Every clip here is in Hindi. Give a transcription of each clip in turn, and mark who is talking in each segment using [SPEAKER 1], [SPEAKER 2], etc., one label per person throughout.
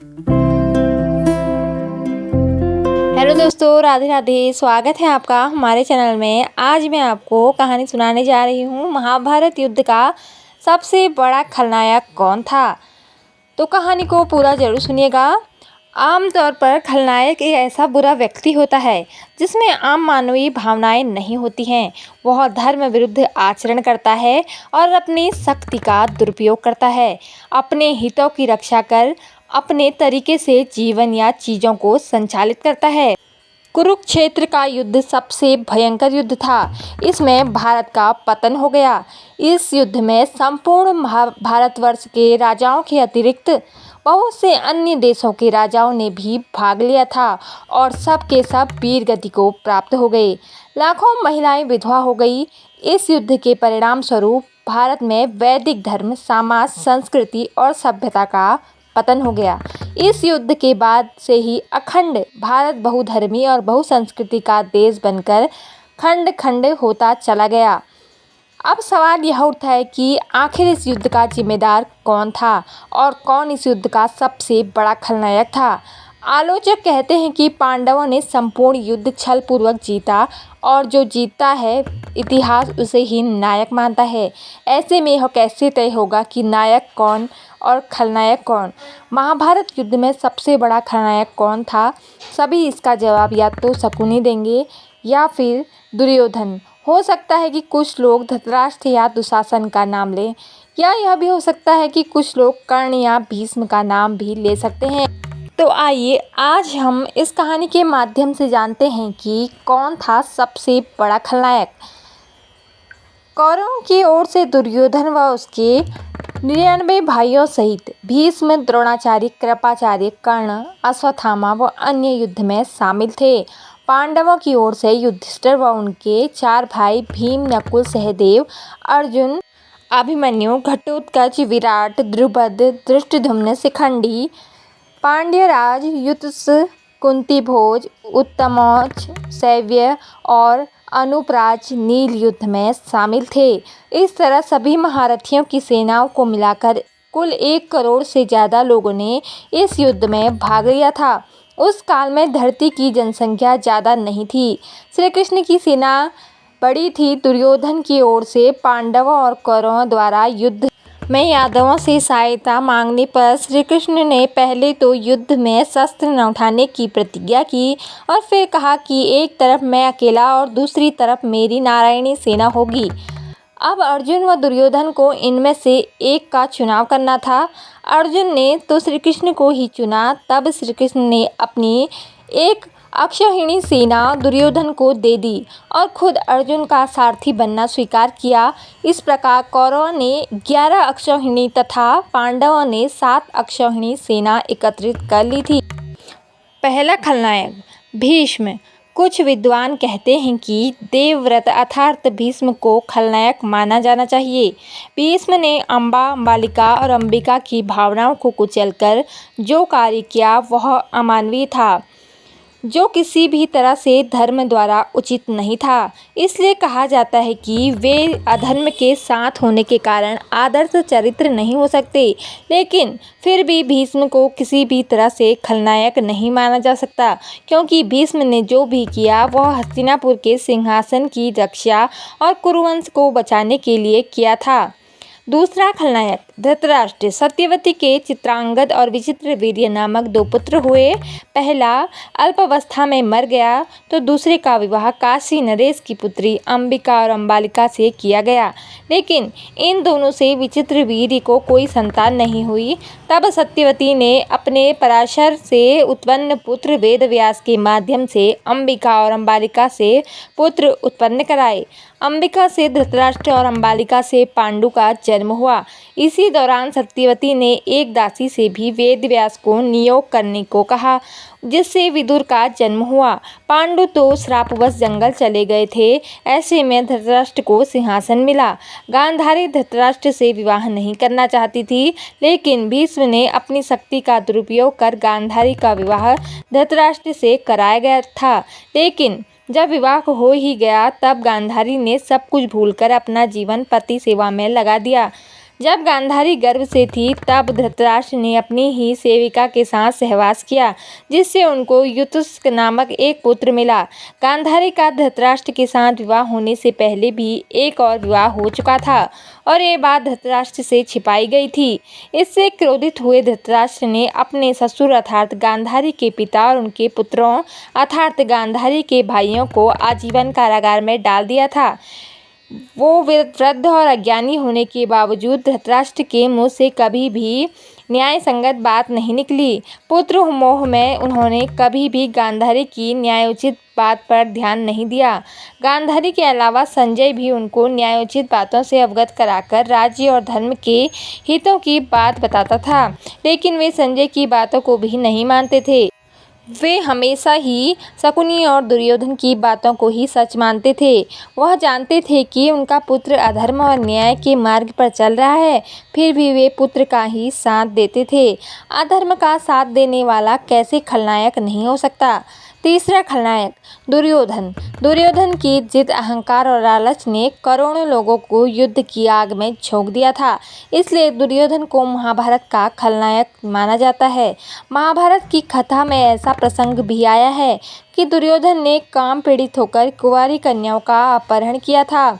[SPEAKER 1] हेलो दोस्तों, राधे राधे। स्वागत है आपका हमारे चैनल में। आज मैं आपको कहानी सुनाने जा रही हूँ। महाभारत युद्ध का सबसे बड़ा खलनायक कौन था? तो कहानी को पूरा जरूर सुनिएगा। आमतौर पर खलनायक एक ऐसा बुरा व्यक्ति होता है जिसमें आम मानवीय भावनाएं नहीं होती हैं। वह धर्म विरुद्ध आचरण करता है और अपनी शक्ति का दुरुपयोग करता है। अपने हितों की रक्षा कर अपने तरीके से जीवन या चीज़ों को संचालित करता है। कुरुक्षेत्र का युद्ध सबसे भयंकर युद्ध था। इसमें भारत का पतन हो गया। इस युद्ध में संपूर्ण भारतवर्ष के राजाओं के अतिरिक्त बहुत से अन्य देशों के राजाओं ने भी भाग लिया था और सब के सब वीर गति को प्राप्त हो गए। लाखों महिलाएं विधवा हो गई। इस युद्ध के परिणाम स्वरूप भारत में वैदिक धर्म, समाज, संस्कृति और सभ्यता का पतन हो गया। इस युद्ध के बाद से ही अखंड भारत बहुधर्मी और बहुसंस्कृति का देश बनकर खंड खंड होता चला गया। अब सवाल यह उठता है कि आखिर इस युद्ध का जिम्मेदार कौन था और कौन इस युद्ध का सबसे बड़ा खलनायक था। आलोचक कहते हैं कि पांडवों ने संपूर्ण युद्ध छलपूर्वक जीता और जो जीतता है इतिहास उसे ही नायक मानता है। ऐसे में यह कैसे तय होगा कि नायक कौन और खलनायक कौन? महाभारत युद्ध में सबसे बड़ा खलनायक कौन था? सभी इसका जवाब या तो शकुनी देंगे या फिर दुर्योधन। हो सकता है कि कुछ लोग धृतराष्ट्र या दुशासन का नाम लें, या यह भी हो सकता है कि कुछ लोग कर्ण या भीष्म का नाम भी ले सकते हैं। तो आइए आज हम इस कहानी के माध्यम से जानते हैं कि कौन था सबसे बड़ा खलनायक। कौरवों की ओर से दुर्योधन व उसके 99 भाइयों सहित भीष्म, द्रोणाचार्य, कृपाचार्य, कर्ण, अश्वत्थामा व अन्य युद्ध में शामिल थे। पांडवों की ओर से युधिष्ठिर व उनके 4 भाई भीम, नकुल, सहदेव, अर्जुन, अभिमन्यु, घटोत्कच, विराट, द्रुपद, धृष्टद्युम्न, शिखंडी, पांड्यराज, युधिष्ठिर, कुंती भोज, उत्तमौज, शैव्य और अनुपराज नील युद्ध में शामिल थे। इस तरह सभी महारथियों की सेनाओं को मिलाकर कुल 1 करोड़ से ज़्यादा लोगों ने इस युद्ध में भाग लिया था। उस काल में धरती की जनसंख्या ज़्यादा नहीं थी। श्री कृष्ण की सेना बड़ी थी। दुर्योधन की ओर से पांडवों और कौरवों द्वारा युद्ध में यादवों से सहायता मांगने पर श्री कृष्ण ने पहले तो युद्ध में शस्त्र न उठाने की प्रतिज्ञा की और फिर कहा कि एक तरफ मैं अकेला और दूसरी तरफ मेरी नारायणी सेना होगी। अब अर्जुन व दुर्योधन को इनमें से एक का चुनाव करना था। अर्जुन ने तो श्री कृष्ण को ही चुना। तब श्री कृष्ण ने अपनी एक अक्षौहिणी सेना दुर्योधन को दे दी और खुद अर्जुन का सारथी बनना स्वीकार किया। इस प्रकार कौरवों ने 11 अक्षौहिणी तथा पांडवों ने 7 अक्षौहिणी सेना एकत्रित कर ली थी। पहला खलनायक भीष्म। कुछ विद्वान कहते हैं कि देवव्रत अर्थात भीष्म को खलनायक माना जाना चाहिए। भीष्म ने अम्बा, अंबालिका और अंबिका की भावनाओं को कुचलकर जो कार्य किया वह अमानवीय था, जो किसी भी तरह से धर्म द्वारा उचित नहीं था। इसलिए कहा जाता है कि वे अधर्म के साथ होने के कारण आदर्श चरित्र नहीं हो सकते। लेकिन फिर भी भीष्म को किसी भी तरह से खलनायक नहीं माना जा सकता, क्योंकि भीष्म ने जो भी किया वह हस्तिनापुर के सिंहासन की रक्षा और कुरुवंश को बचाने के लिए किया था। दूसरा खलनायक धृतराष्ट्र। सत्यवती के चित्रांगद और विचित्रवीर्य नामक 2 पुत्र हुए। पहला अल्पावस्था में मर गया तो दूसरे का विवाह काशी नरेश की पुत्री अंबिका और अंबालिका से किया गया, लेकिन इन दोनों से विचित्रवीर्य को कोई संतान नहीं हुई। तब सत्यवती ने अपने पराशर से उत्पन्न पुत्र वेदव्यास के माध्यम से अंबिका और अंबालिका से पुत्र उत्पन्न कराए। अंबिका से धृतराष्ट्र और अंबालिका से पांडु का जन्म हुआ। इसी दौरान सत्यवती ने एक दासी से भी वेदव्यास को नियोग करने को कहा, जिससे विदुर का जन्म हुआ। पांडु तो श्रापवश जंगल चले गए थे। ऐसे में धृतराष्ट्र को सिंहासन मिला। गांधारी धृतराष्ट्र से विवाह नहीं करना चाहती थी, लेकिन भीष्म ने अपनी शक्ति का दुरुपयोग कर गांधारी का विवाह धृतराष्ट्र से कराया गया था। लेकिन जब विवाह हो ही गया तब गांधारी ने सब कुछ भूलकर अपना जीवन पति सेवा में लगा दिया। जब गांधारी गर्भ से थी तब धृतराष्ट्र ने अपनी ही सेविका के साथ सहवास किया, जिससे उनको युयुत्सुक नामक एक पुत्र मिला। गांधारी का धृतराष्ट्र के साथ विवाह होने से पहले भी एक और विवाह हो चुका था और ये बात धृतराष्ट्र से छिपाई गई थी। इससे क्रोधित हुए धृतराष्ट्र ने अपने ससुर अर्थात गांधारी के पिता और उनके पुत्रों अर्थात गांधारी के भाइयों को आजीवन कारागार में डाल दिया था। वो वृद्ध और अज्ञानी होने के बावजूद धृतराष्ट्र के मुंह से कभी भी न्याय संगत बात नहीं निकली। पुत्र मोह में उन्होंने कभी भी गांधारी की न्यायोचित बात पर ध्यान नहीं दिया। गांधारी के अलावा संजय भी उनको न्यायोचित बातों से अवगत कराकर राज्य और धर्म के हितों की बात बताता था, लेकिन वे संजय की बातों को भी नहीं मानते थे। वे हमेशा ही शकुनी और दुर्योधन की बातों को ही सच मानते थे। वह जानते थे कि उनका पुत्र अधर्म और न्याय के मार्ग पर चल रहा है, फिर भी वे पुत्र का ही साथ देते थे। अधर्म का साथ देने वाला कैसे खलनायक नहीं हो सकता। तीसरा खलनायक दुर्योधन। दुर्योधन की जिद, अहंकार और लालच ने करोड़ों लोगों को युद्ध की आग में झोंक दिया था। इसलिए दुर्योधन को महाभारत का खलनायक माना जाता है। महाभारत की कथा में ऐसा प्रसंग भी आया है कि दुर्योधन ने काम पीड़ित होकर कुंवारी कन्याओं का अपहरण किया था।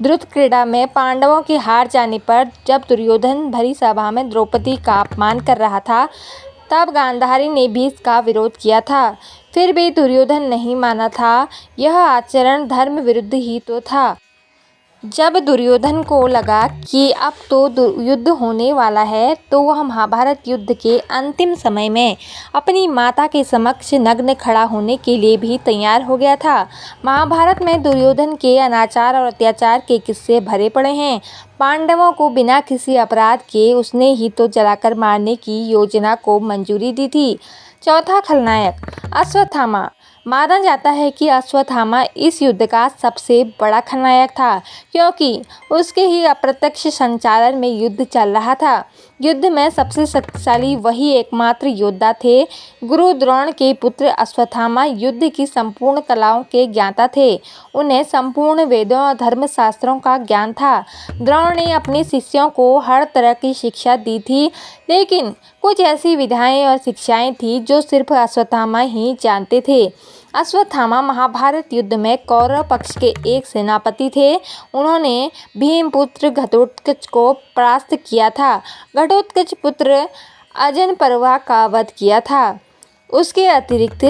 [SPEAKER 1] द्रुत क्रीड़ा में पांडवों के हार जाने पर जब दुर्योधन भरी सभा में द्रौपदी का अपमान कर रहा था, तब गांधारी ने भी इसका विरोध किया था। फिर भी दुर्योधन नहीं माना था। यह आचरण धर्म विरुद्ध ही तो था। जब दुर्योधन को लगा कि अब तो युद्ध होने वाला है, तो वह महाभारत युद्ध के अंतिम समय में अपनी माता के समक्ष नग्न खड़ा होने के लिए भी तैयार हो गया था। महाभारत में दुर्योधन के अनाचार और अत्याचार के किस्से भरे पड़े हैं। पांडवों को बिना किसी अपराध के उसने ही तो जलाकर मारने की योजना को मंजूरी दी थी। चौथा खलनायक अश्वत्थामा। माना जाता है कि अश्वत्थामा इस युद्ध का सबसे बड़ा खलनायक था, क्योंकि उसके ही अप्रत्यक्ष संचालन में युद्ध चल रहा था। युद्ध में सबसे शक्तिशाली वही एकमात्र योद्धा थे। गुरु द्रोण के पुत्र अश्वत्थामा युद्ध की संपूर्ण कलाओं के ज्ञाता थे। उन्हें संपूर्ण वेदों और धर्मशास्त्रों का ज्ञान था। द्रोण ने अपने शिष्यों को हर तरह की शिक्षा दी थी, लेकिन कुछ ऐसी विधाएं और शिक्षाएं थी जो सिर्फ अश्वत्थामा ही जानते थे। अश्वत्थामा महाभारत युद्ध में कौरव पक्ष के एक सेनापति थे। उन्होंने भीमपुत्र घटोत्कच को परास्त किया था। घटोत्कच पुत्र अजनपर्वा का वध किया था। उसके अतिरिक्त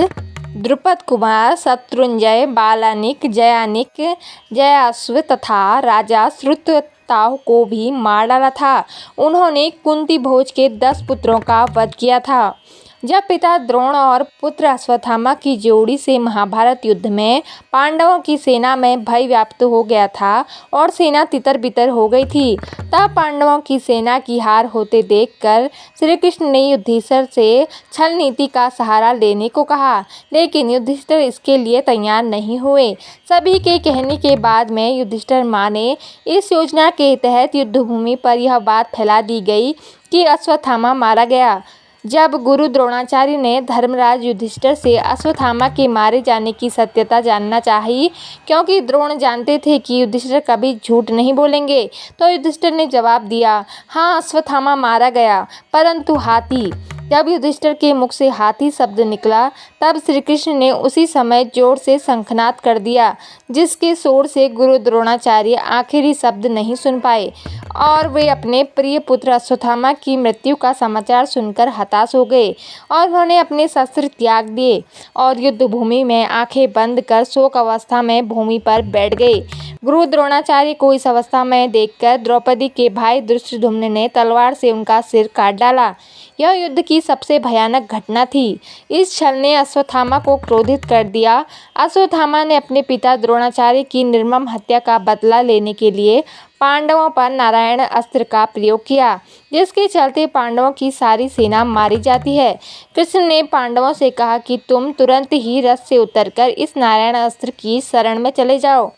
[SPEAKER 1] द्रुपद कुमार, शत्रुंजय, बालानिक, जयानिक, जयाश्व तथा राजा श्रुतताओ को भी मार डाला था। उन्होंने कुंती भोज के 10 पुत्रों का वध किया था। जब पिता द्रोण और पुत्र अश्वत्थामा की जोड़ी से महाभारत युद्ध में पांडवों की सेना में भय व्याप्त हो गया था और सेना तितर बितर हो गई थी, तब पांडवों की सेना की हार होते देखकर श्री कृष्ण ने युधिष्ठिर से छल नीति का सहारा लेने को कहा, लेकिन युधिष्ठिर इसके लिए तैयार नहीं हुए। सभी के कहने के बाद में युधिष्ठिर माने। इस योजना के तहत युद्धभूमि पर यह बात फैला दी गई कि अश्वत्थामा मारा गया। जब गुरु द्रोणाचार्य ने धर्मराज युधिष्ठिर से अश्वत्थामा के मारे जाने की सत्यता जानना चाही, क्योंकि द्रोण जानते थे कि युधिष्ठिर कभी झूठ नहीं बोलेंगे, तो युधिष्ठिर ने जवाब दिया, हाँ अश्वत्थामा मारा गया, परंतु हाथी। जब युधिष्ठिर के मुख से हाथी शब्द निकला, तब श्री कृष्ण ने उसी समय जोर से शंखनाद कर दिया, जिसके शोर से गुरु द्रोणाचार्य आखिरी शब्द नहीं सुन पाए और वे अपने प्रिय पुत्र अश्वत्थामा की मृत्यु का समाचार सुनकर हताश हो गए और उन्होंने अपने शस्त्र त्याग दिए और युद्ध भूमि में आंखें बंद कर शोक अवस्था में भूमि पर बैठ गए। गुरु द्रोणाचार्य को इस अवस्था में देखकर द्रौपदी के भाई धृष्टद्युम्न ने तलवार से उनका सिर काट डाला। यह युद्ध की सबसे भयानक घटना थी। इस छल ने अश्वत्थामा को क्रोधित कर दिया। अश्वत्थामा ने अपने पिता द्रोणाचार्य की निर्मम हत्या का बदला लेने के लिए पांडवों पर नारायण अस्त्र का प्रयोग किया, जिसके चलते पांडवों की सारी सेना मारी जाती है। कृष्ण ने पांडवों से कहा कि तुम तुरंत ही रथ से उतरकर इस नारायण अस्त्र की शरण में चले जाओ,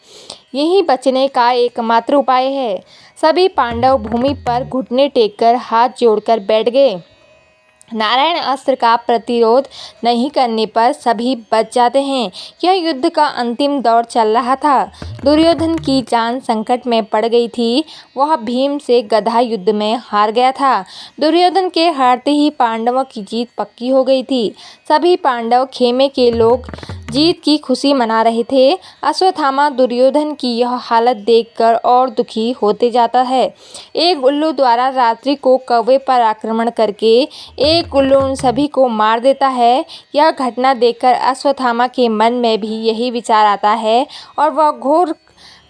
[SPEAKER 1] यही बचने का एकमात्र उपाय है। सभी पांडव भूमि पर घुटने टेककर हाथ जोड़कर बैठ गए। नारायण अस्त्र का प्रतिरोध नहीं करने पर सभी बच जाते हैं। यह युद्ध का अंतिम दौर चल रहा था। दुर्योधन की जान संकट में पड़ गई थी। वह भीम से गदा युद्ध में हार गया था। दुर्योधन के हारते ही पांडवों की जीत पक्की हो गई थी। सभी पांडव खेमे के लोग जीत की खुशी मना रहे थे। अश्वत्थामा दुर्योधन की यह हालत देखकर और दुखी होते जाता है। एक उल्लू द्वारा रात्रि को कौवे पर आक्रमण करके एक उल्लू उन सभी को मार देता है। यह घटना देखकर अश्वत्थामा के मन में भी यही विचार आता है और वह घोर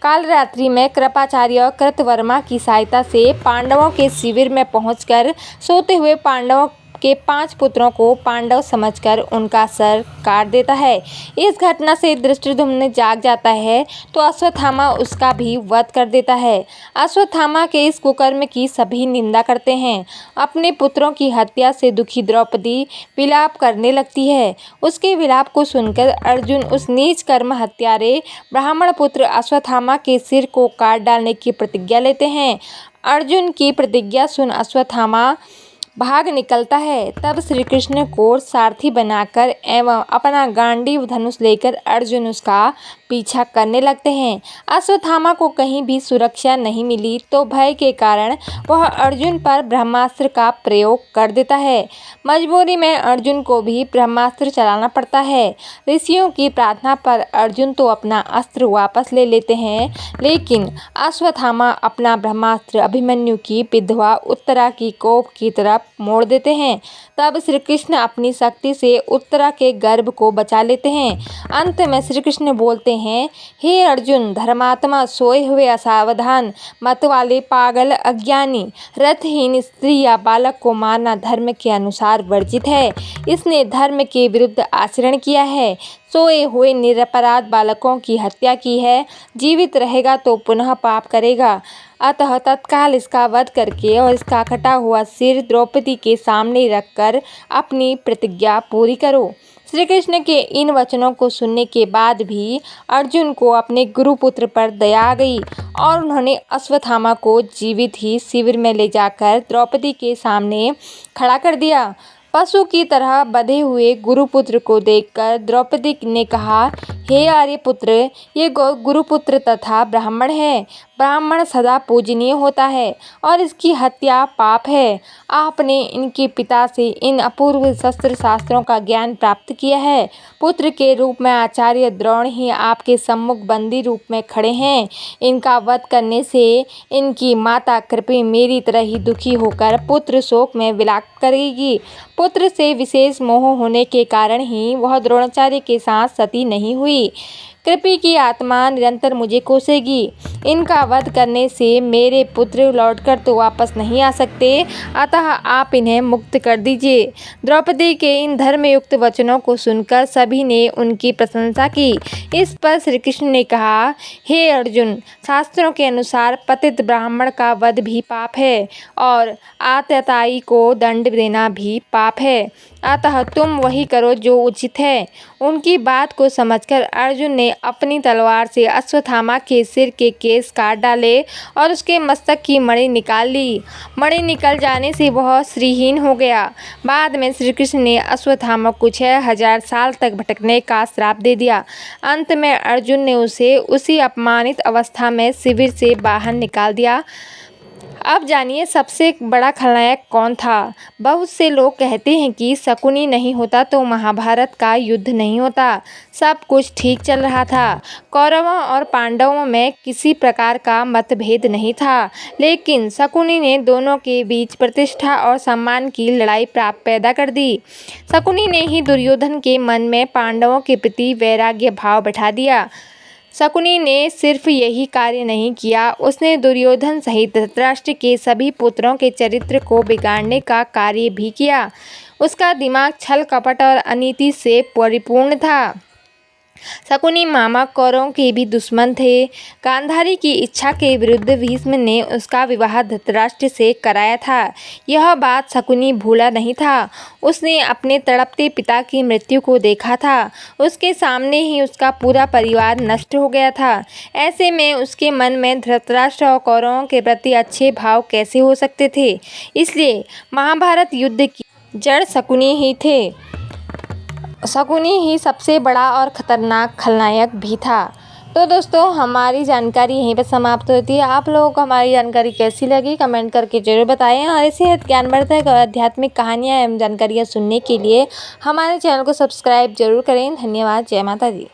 [SPEAKER 1] कालरात्रि में कृपाचार्य और कृतवर्मा की सहायता से पांडवों के शिविर में पहुंचकर सोते हुए पांडवों के 5 पुत्रों को पांडव समझकर उनका सर काट देता है। इस घटना से धृष्टद्युम्न जाग जाता है तो अश्वत्थामा उसका भी वध कर देता है। अश्वत्थामा के इस कुकर्म की सभी निंदा करते हैं। अपने पुत्रों की हत्या से दुखी द्रौपदी विलाप करने लगती है। उसके विलाप को सुनकर अर्जुन उस नीच कर्म हत्यारे ब्राह्मण पुत्र अश्वत्थामा के सिर को काट डालने की प्रतिज्ञा लेते हैं। अर्जुन की प्रतिज्ञा सुन अश्वत्थामा भाग निकलता है। तब श्री कृष्ण को सारथी बनाकर एवं अपना गांडीव धनुष लेकर अर्जुन उसका पीछा करने लगते हैं। अश्वत्थामा को कहीं भी सुरक्षा नहीं मिली तो भय के कारण वह अर्जुन पर ब्रह्मास्त्र का प्रयोग कर देता है। मजबूरी में अर्जुन को भी ब्रह्मास्त्र चलाना पड़ता है। ऋषियों की प्रार्थना पर अर्जुन तो अपना अस्त्र वापस ले लेते हैं, लेकिन अश्वत्थामा अपना ब्रह्मास्त्र अभिमन्यु की विधवा उत्तरा की कोप की तरफ मोड़ देते हैं। तब श्री कृष्ण अपनी शक्ति से उत्तरा के गर्भ को बचा लेते हैं। अंत में श्री कृष्ण बोलते हैं, हे अर्जुन, धर्मात्मा, सोए हुए असावधान, मत वाले, पागल, अज्ञानी, रथहीन स्त्री या बालक को मारना धर्म के अनुसार वर्जित है। इसने धर्म के विरुद्ध आचरण किया है। सोए हुए निरपराध बालकों की हत्या की है। जीवित रहेगा तो पुनः पाप करेगा। अतः तत्काल इसका वध करके और इसका कटा हुआ सिर द्रौपदी के सामने रखकर अपनी प्रतिज्ञा पूरी करो। श्री कृष्ण के इन वचनों को सुनने के बाद भी अर्जुन को अपने गुरुपुत्र पर दया आ गई और उन्होंने अश्वत्थामा को जीवित ही शिविर में ले जाकर द्रौपदी के सामने खड़ा कर दिया। पशु की तरह बंधे हुए गुरुपुत्र को देखकर द्रौपदी ने कहा, हे आर्यपुत्र, ये गुरुपुत्र तथा ब्राह्मण है। ब्राह्मण सदा पूजनीय होता है और इसकी हत्या पाप है। आपने इनके पिता से इन अपूर्व शस्त्र शास्त्रों का ज्ञान प्राप्त किया है। पुत्र के रूप में आचार्य द्रोण ही आपके सम्मुख बंदी रूप में खड़े हैं। इनका वध करने से इनकी माता कृपी मेरी तरह ही दुखी होकर पुत्र शोक में विलाप करेगी। पुत्र से विशेष मोह होने के कारण ही वह द्रोणाचार्य के साथ सती नहीं हुई। कृपी की आत्मा निरंतर मुझे कोसेगी। इनका वध करने से मेरे पुत्र लौटकर तो वापस नहीं आ सकते, अतः आप इन्हें मुक्त कर दीजिए। द्रौपदी के इन धर्मयुक्त वचनों को सुनकर सभी ने उनकी प्रशंसा की। इस पर श्री कृष्ण ने कहा, हे अर्जुन, शास्त्रों के अनुसार पतित ब्राह्मण का वध भी पाप है और आतताई को दंड देना भी पाप है। अतः तुम वही करो जो उचित है। उनकी बात को समझकर अर्जुन ने अपनी तलवार से अश्वत्थामा के सिर के केस काट डाले और उसके मस्तक की मणि निकाल ली। मणि निकल जाने से वह श्रीहीन हो गया। बाद में श्री कृष्ण ने अश्वत्थामा को 6000 साल तक भटकने का श्राप दे दिया। अंत में अर्जुन ने उसे उसी अपमानित अवस्था में शिविर से बाहर निकाल दिया। अब जानिए सबसे बड़ा खलनायक कौन था। बहुत से लोग कहते हैं कि शकुनी नहीं होता तो महाभारत का युद्ध नहीं होता। सब कुछ ठीक चल रहा था। कौरवों और पांडवों में किसी प्रकार का मतभेद नहीं था, लेकिन शकुनी ने दोनों के बीच प्रतिष्ठा और सम्मान की लड़ाई पैदा कर दी। शकुनी ने ही दुर्योधन के मन में पांडवों के प्रति वैराग्य भाव बैठा दिया। शकुनी ने सिर्फ यही कार्य नहीं किया, उसने दुर्योधन सहित धृतराष्ट्र के सभी पुत्रों के चरित्र को बिगाड़ने का कार्य भी किया। उसका दिमाग छल कपट और अनीति से परिपूर्ण था। शकुनी मामा कौरवों के भी दुश्मन थे। गांधारी की इच्छा के विरुद्ध भीष्म ने उसका विवाह धृतराष्ट्र से कराया था। यह बात शकुनी भूला नहीं था। उसने अपने तड़पते पिता की मृत्यु को देखा था। उसके सामने ही उसका पूरा परिवार नष्ट हो गया था। ऐसे में उसके मन में धृतराष्ट्र और कौरवों के प्रति अच्छे भाव कैसे हो सकते थे। इसलिए महाभारत युद्ध की जड़ शकुनी ही थे। शकुनी ही सबसे बड़ा और ख़तरनाक खलनायक भी था। तो दोस्तों, हमारी जानकारी यहीं पर समाप्त होती है। आप लोगों को हमारी जानकारी कैसी लगी कमेंट करके ज़रूर बताएं, और ऐसे ज्ञानवर्धक आध्यात्मिक कहानियाँ एवं जानकारियाँ सुनने के लिए हमारे चैनल को सब्सक्राइब जरूर करें। धन्यवाद। जय माता दी।